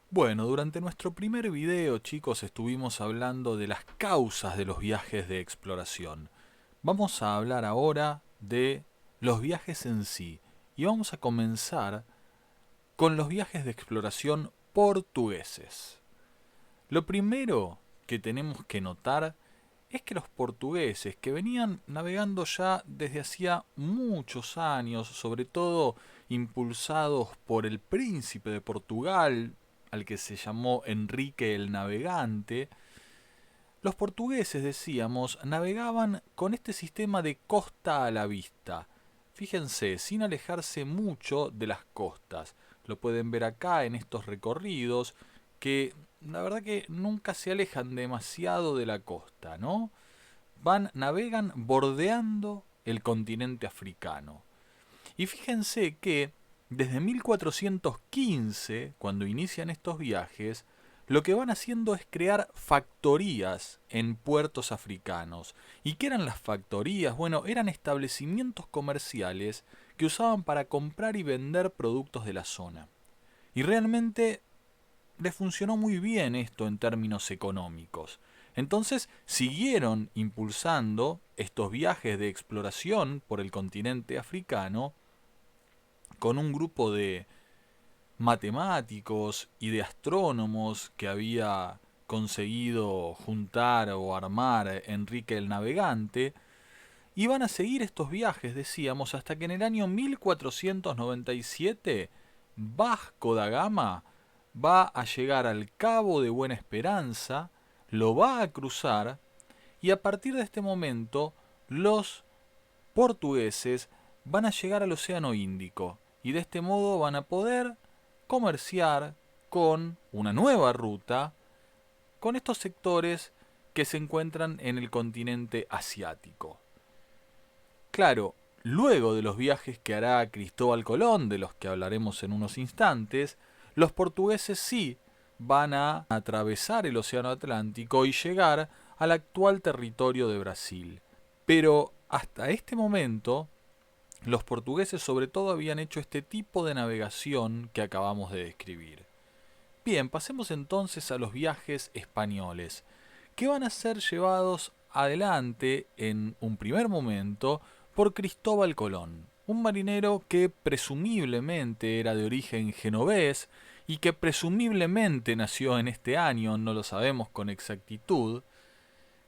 Bueno, durante nuestro primer video, chicos, estuvimos hablando de las causas de los viajes de exploración. Vamos a hablar ahora de los viajes en sí. Y vamos a comenzar con los viajes de exploración portugueses. Lo primero que tenemos que notar es que los portugueses, que venían navegando ya desde hacía muchos años, sobre todo impulsados por el príncipe de Portugal, al que se llamó Enrique el Navegante, los portugueses, decíamos, navegaban con este sistema de costa a la vista. Fíjense, sin alejarse mucho de las costas. Lo pueden ver acá en estos recorridos que la verdad que nunca se alejan demasiado de la costa, ¿no? Navegan bordeando el continente africano. Y fíjense que desde 1415, cuando inician estos viajes, lo que van haciendo es crear factorías en puertos africanos. ¿Y qué eran las factorías? Bueno, eran establecimientos comerciales que usaban para comprar y vender productos de la zona. Y realmente les funcionó muy bien esto en términos económicos. Entonces siguieron impulsando estos viajes de exploración por el continente africano con un grupo de matemáticos y de astrónomos que había conseguido juntar o armar Enrique el Navegante, y van a seguir estos viajes, decíamos, hasta que en el año 1497 Vasco da Gama va a llegar al Cabo de Buena Esperanza, lo va a cruzar, y a partir de este momento los portugueses van a llegar al Océano Índico y de este modo van a poder comerciar con una nueva ruta con estos sectores que se encuentran en el continente asiático. Claro, luego de los viajes que hará Cristóbal Colón, de los que hablaremos en unos instantes, los portugueses sí van a atravesar el Océano Atlántico y llegar al actual territorio de Brasil. Pero hasta este momento, los portugueses sobre todo habían hecho este tipo de navegación que acabamos de describir. Bien, pasemos entonces a los viajes españoles, que van a ser llevados adelante en un primer momento por Cristóbal Colón, un marinero que presumiblemente era de origen genovés y que presumiblemente nació en este año, no lo sabemos con exactitud,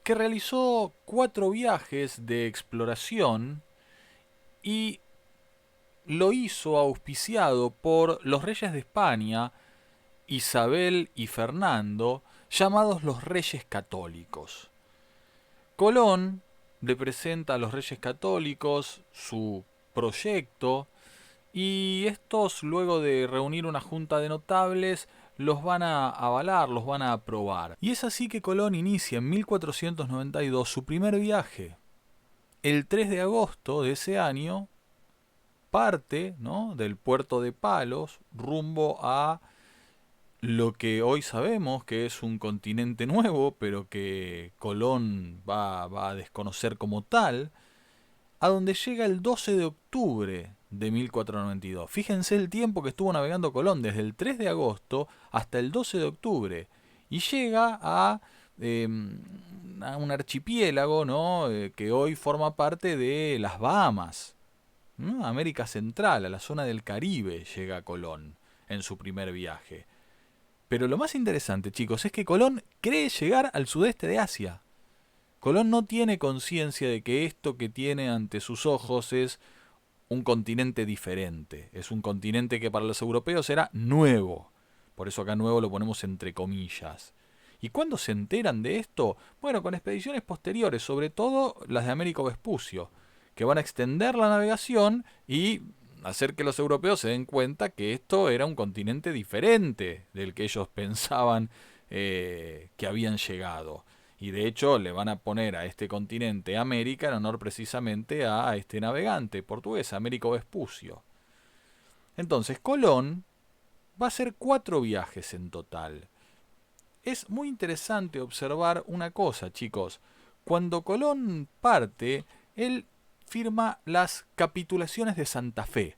que realizó 4 viajes de exploración y lo hizo auspiciado por los reyes de España, Isabel y Fernando, llamados los Reyes Católicos. Colón le presenta a los Reyes Católicos su proyecto y estos, luego de reunir una junta de notables, los van a avalar, los van a aprobar. Y es así que Colón inicia en 1492 su primer viaje. El 3 de agosto de ese año parte, ¿no?, del puerto de Palos rumbo a lo que hoy sabemos que es un continente nuevo, pero que Colón va a desconocer como tal, a donde llega el 12 de octubre de 1492. Fíjense el tiempo que estuvo navegando Colón, desde el 3 de agosto hasta el 12 de octubre, y llega a un archipiélago, ¿no?, que hoy forma parte de las Bahamas, ¿no? América Central, a la zona del Caribe llega Colón en su primer viaje. Pero lo más interesante, chicos, es que Colón cree llegar al sudeste de Asia. Colón no tiene conciencia de que esto que tiene ante sus ojos es un continente diferente. Es un continente que para los europeos era nuevo. Por eso acá nuevo lo ponemos entre comillas. ¿Y cuándo se enteran de esto? Bueno, con expediciones posteriores, sobre todo las de Américo Vespucio, que van a extender la navegación y hacer que los europeos se den cuenta que esto era un continente diferente del que ellos pensaban que habían llegado. Y de hecho le van a poner a este continente América en honor precisamente a este navegante portugués, Américo Vespucio. Entonces Colón va a hacer 4 viajes en total. Es muy interesante observar una cosa, chicos. Cuando Colón parte, él firma las capitulaciones de Santa Fe.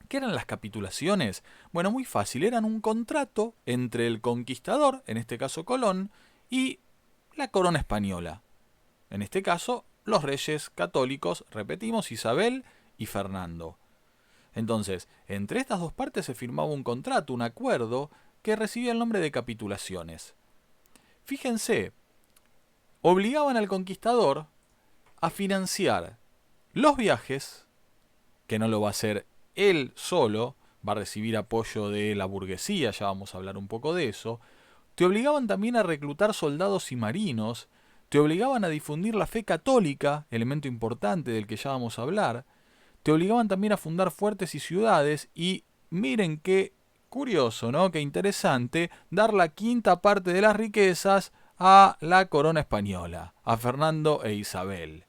¿Qué eran las capitulaciones? Bueno, muy fácil, eran un contrato entre el conquistador, en este caso Colón, y la corona española. En este caso, los reyes católicos, repetimos, Isabel y Fernando. Entonces, entre estas dos partes se firmaba un contrato, un acuerdo, que recibía el nombre de capitulaciones. Fíjense, obligaban al conquistador a financiar los viajes, que no lo va a hacer él solo, va a recibir apoyo de la burguesía, ya vamos a hablar un poco de eso. Te obligaban también a reclutar soldados y marinos, te obligaban a difundir la fe católica, elemento importante del que ya vamos a hablar, te obligaban también a fundar fuertes y ciudades y miren qué curioso, ¿no? Qué interesante, dar la quinta parte de las riquezas a la corona española, a Fernando e Isabel.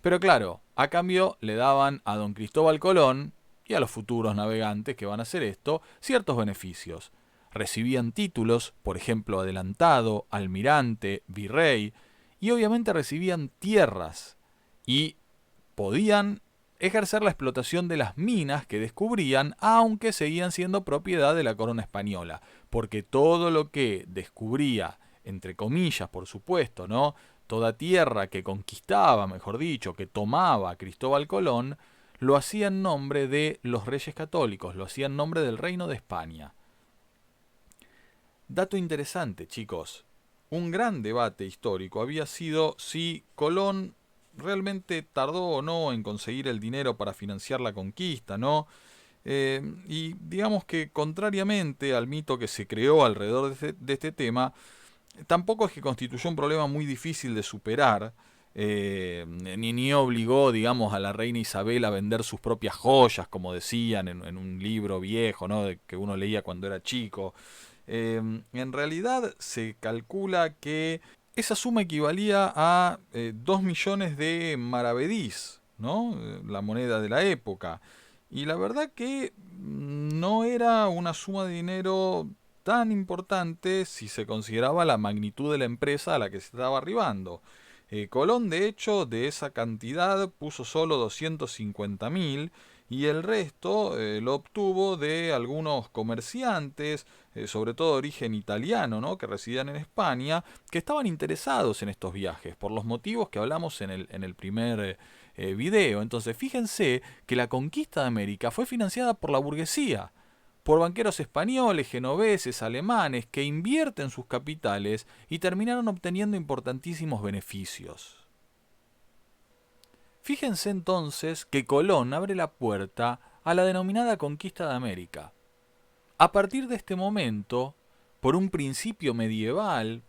Pero claro, a cambio le daban a don Cristóbal Colón y a los futuros navegantes que van a hacer esto ciertos beneficios. Recibían títulos, por ejemplo, adelantado, almirante, virrey, y obviamente recibían tierras y podían ejercer la explotación de las minas que descubrían, aunque seguían siendo propiedad de la corona española, porque todo lo que descubría, entre comillas, por supuesto, ¿no? Toda tierra que conquistaba, mejor dicho, que tomaba Cristóbal Colón, lo hacía en nombre de los reyes católicos, lo hacía en nombre del Reino de España. Dato interesante, chicos. Un gran debate histórico había sido si Colón realmente tardó o no en conseguir el dinero para financiar la conquista, ¿no? Y digamos que contrariamente al mito que se creó alrededor de este tema, tampoco es que constituyó un problema muy difícil de superar, ni obligó, digamos, a la reina Isabel a vender sus propias joyas, como decían en un libro viejo, ¿no? Que uno leía cuando era chico. En realidad se calcula que esa suma equivalía a 2 millones de maravedís, ¿no? La moneda de la época. Y la verdad que no era una suma de dinero tan importante si se consideraba la magnitud de la empresa a la que se estaba arribando. Colón, de hecho, de esa cantidad puso solo 250.000 y el resto lo obtuvo de algunos comerciantes, sobre todo de origen italiano, ¿no? Que residían en España, que estaban interesados en estos viajes, por los motivos que hablamos en el primer video. Entonces, fíjense que la conquista de América fue financiada por la burguesía, por banqueros españoles, genoveses, alemanes, que invierten sus capitales y terminaron obteniendo importantísimos beneficios. Fíjense entonces que Colón abre la puerta a la denominada conquista de América. A partir de este momento, por un principio medieval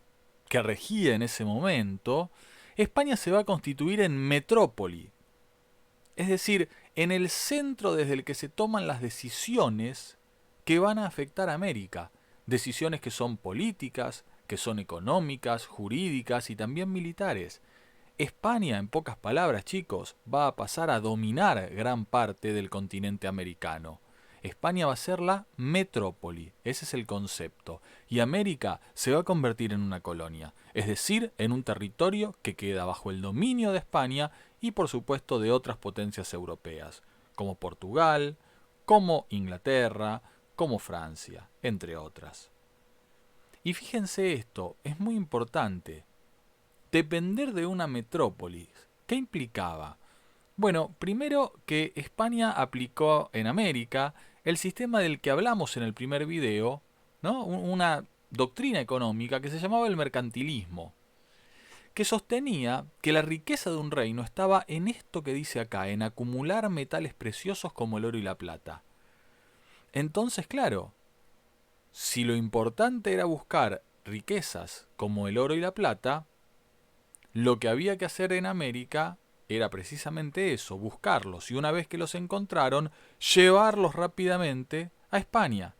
que regía en ese momento, España se va a constituir en metrópoli, es decir, en el centro desde el que se toman las decisiones que van a afectar a América, decisiones que son políticas, que son económicas, jurídicas y también militares. España, en pocas palabras, chicos, va a pasar a dominar gran parte del continente americano. España va a ser la metrópoli, ese es el concepto, y América se va a convertir en una colonia, es decir, en un territorio que queda bajo el dominio de España y por supuesto de otras potencias europeas, como Portugal, como Inglaterra, como Francia, entre otras. Y fíjense esto, es muy importante. Depender de una metrópolis. ¿Qué implicaba? Bueno, primero que España aplicó en América el sistema del que hablamos en el primer video, ¿no? Una doctrina económica que se llamaba el mercantilismo, que sostenía que la riqueza de un reino estaba en esto que dice acá, en acumular metales preciosos como el oro y la plata. Entonces, claro, si lo importante era buscar riquezas como el oro y la plata, lo que había que hacer en América era precisamente eso, buscarlos y una vez que los encontraron, llevarlos rápidamente a España.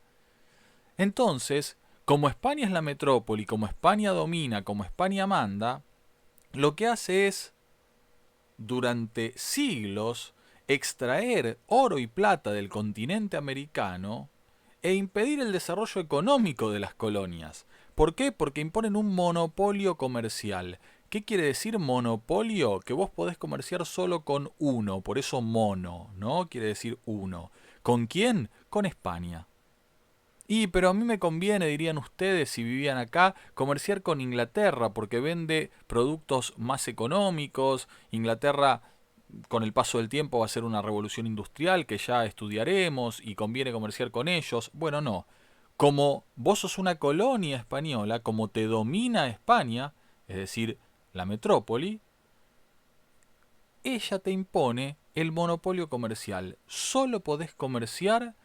Entonces, como España es la metrópoli, como España domina, como España manda, lo que hace es, durante siglos, extraer oro y plata del continente americano e impedir el desarrollo económico de las colonias. ¿Por qué? Porque imponen un monopolio comercial. ¿Qué quiere decir monopolio? Que vos podés comerciar solo con uno, por eso mono, ¿no? Quiere decir uno. ¿Con quién? Con España. Y pero a mí me conviene, dirían ustedes, si vivían acá, comerciar con Inglaterra, porque vende productos más económicos. Inglaterra, con el paso del tiempo, va a ser una revolución industrial que ya estudiaremos y conviene comerciar con ellos. Bueno, no. Como vos sos una colonia española, como te domina España, es decir, la metrópoli, ella te impone el monopolio comercial. Solo podés comerciar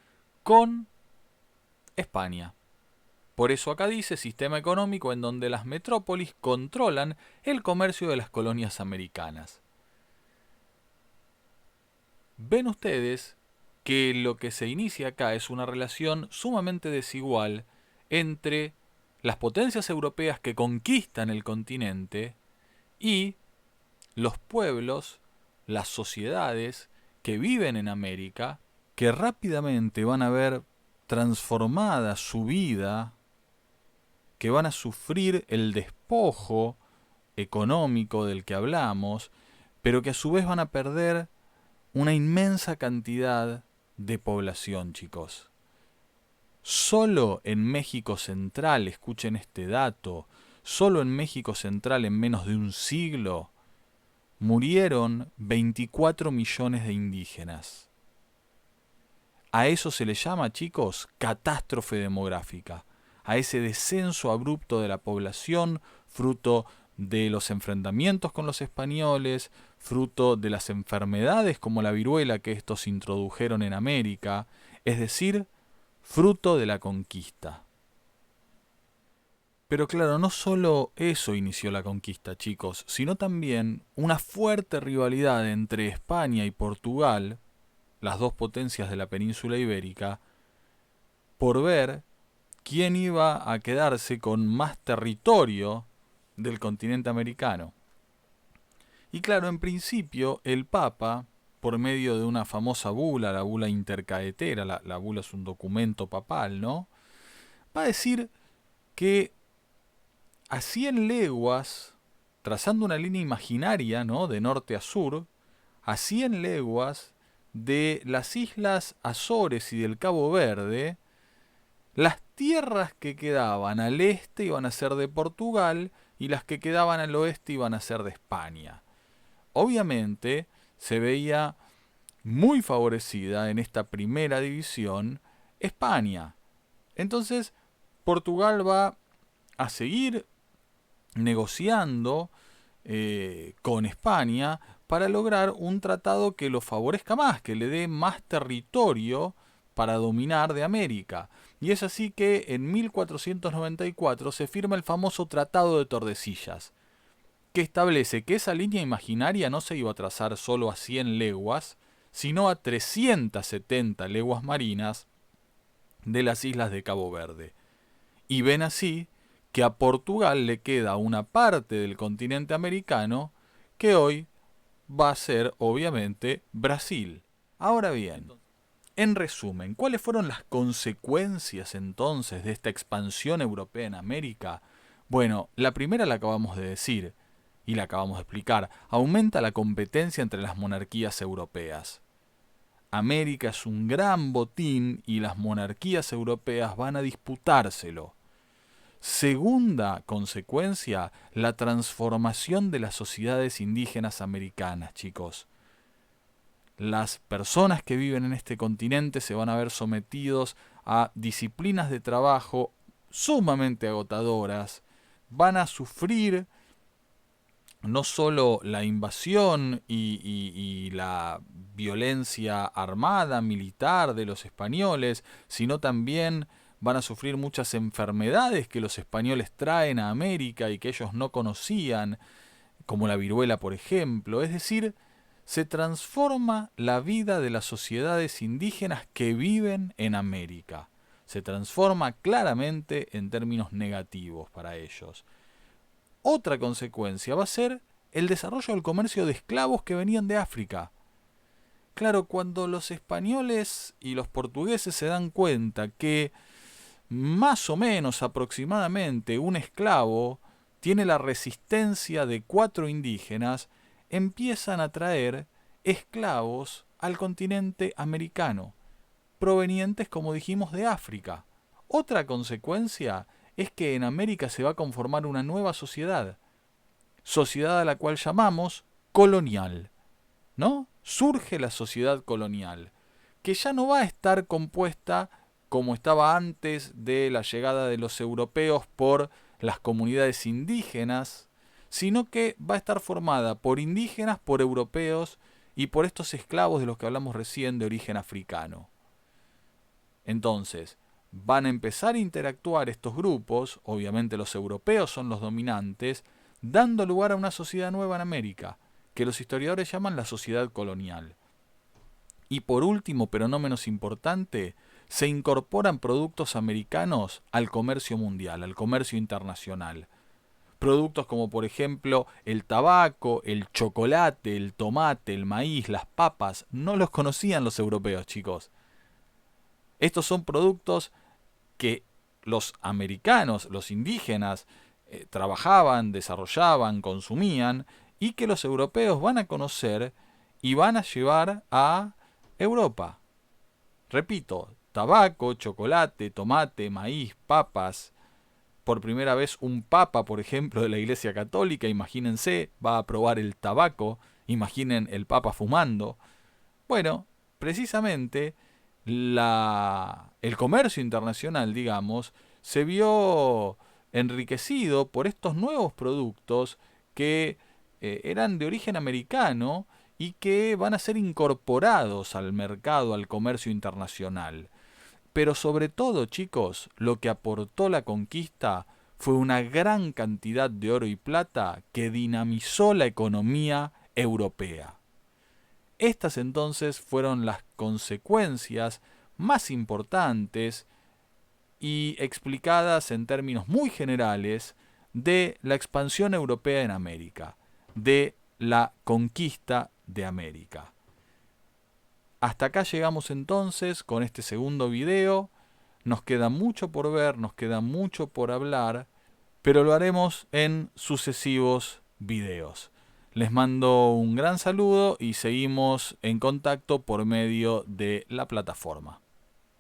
con España. Por eso acá dice sistema económico en donde las metrópolis controlan el comercio de las colonias americanas. Ven ustedes que lo que se inicia acá es una relación sumamente desigual entre las potencias europeas que conquistan el continente y los pueblos, las sociedades que viven en América, que rápidamente van a ver transformada su vida, que van a sufrir el despojo económico del que hablamos, pero que a su vez van a perder una inmensa cantidad de población, chicos. Solo en México Central, escuchen este dato, solo en México Central en menos de un siglo murieron 24 millones de indígenas. A eso se le llama, chicos, catástrofe demográfica, a ese descenso abrupto de la población, fruto de los enfrentamientos con los españoles, fruto de las enfermedades como la viruela que estos introdujeron en América, es decir, fruto de la conquista. Pero claro, no solo eso inició la conquista, chicos, sino también una fuerte rivalidad entre España y Portugal, las dos potencias de la península ibérica, por ver quién iba a quedarse con más territorio del continente americano. Y claro, en principio el Papa, por medio de una famosa bula, la bula intercaetera, la bula es un documento papal, ¿no? Va a decir que a 100 leguas, trazando una línea imaginaria, ¿no?, de norte a sur, a 100 leguas de las islas Azores y del Cabo Verde, las tierras que quedaban al este iban a ser de Portugal y las que quedaban al oeste iban a ser de España. Obviamente se veía muy favorecida en esta primera división España. Entonces Portugal va a seguir negociando con España para lograr un tratado que lo favorezca más, que le dé más territorio para dominar de América. Y es así que en 1494 se firma el famoso Tratado de Tordesillas, que establece que esa línea imaginaria no se iba a trazar solo a 100 leguas, sino a 370 leguas marinas de las islas de Cabo Verde. Y ven así que a Portugal le queda una parte del continente americano que hoy va a ser, obviamente, Brasil. Ahora bien, en resumen, ¿cuáles fueron las consecuencias entonces de esta expansión europea en América? Bueno, la primera la acabamos de decir y la acabamos de explicar. Aumenta la competencia entre las monarquías europeas. América es un gran botín y las monarquías europeas van a disputárselo. Segunda consecuencia, la transformación de las sociedades indígenas americanas, chicos. Las personas que viven en este continente se van a ver sometidos a disciplinas de trabajo sumamente agotadoras, van a sufrir no solo la invasión y la violencia armada, militar de los españoles, sino también van a sufrir muchas enfermedades que los españoles traen a América y que ellos no conocían, como la viruela, por ejemplo. Es decir, se transforma la vida de las sociedades indígenas que viven en América. Se transforma claramente en términos negativos para ellos. Otra consecuencia va a ser el desarrollo del comercio de esclavos que venían de África. Claro, cuando los españoles y los portugueses se dan cuenta que más o menos aproximadamente un esclavo tiene la resistencia de 4 indígenas, empiezan a traer esclavos al continente americano. provenientes, como dijimos, de África. Otra consecuencia es que en América se va a conformar una nueva sociedad, sociedad a la cual llamamos colonial, ¿no? Surge la sociedad colonial, que ya no va a estar compuesta como estaba antes de la llegada de los europeos por las comunidades indígenas, sino que va a estar formada por indígenas, por europeos y por estos esclavos de los que hablamos recién de origen africano. Entonces, van a empezar a interactuar estos grupos, obviamente los europeos son los dominantes, dando lugar a una sociedad nueva en América, que los historiadores llaman la sociedad colonial. Y por último, pero no menos importante, se incorporan productos americanos al comercio mundial, al comercio internacional. Productos como por ejemplo el tabaco, el chocolate, el tomate, el maíz, las papas, no los conocían los europeos, chicos. Estos son productos que los americanos, los indígenas, trabajaban, desarrollaban, consumían y que los europeos van a conocer y van a llevar a Europa. Repito, tabaco, chocolate, tomate, maíz, papas. Por primera vez un papa, por ejemplo, de la Iglesia Católica, imagínense, va a probar el tabaco, imaginen el papa fumando. Bueno, precisamente el comercio internacional, digamos, se vio enriquecido por estos nuevos productos que eran de origen americano y que van a ser incorporados al mercado, al comercio internacional. Pero sobre todo, chicos, lo que aportó la conquista fue una gran cantidad de oro y plata que dinamizó la economía europea. Estas entonces fueron las consecuencias más importantes y explicadas en términos muy generales de la expansión europea en América, de la conquista de América. Hasta acá llegamos entonces con este segundo video. Nos queda mucho por ver, nos queda mucho por hablar, pero lo haremos en sucesivos videos. Les mando un gran saludo y seguimos en contacto por medio de la plataforma.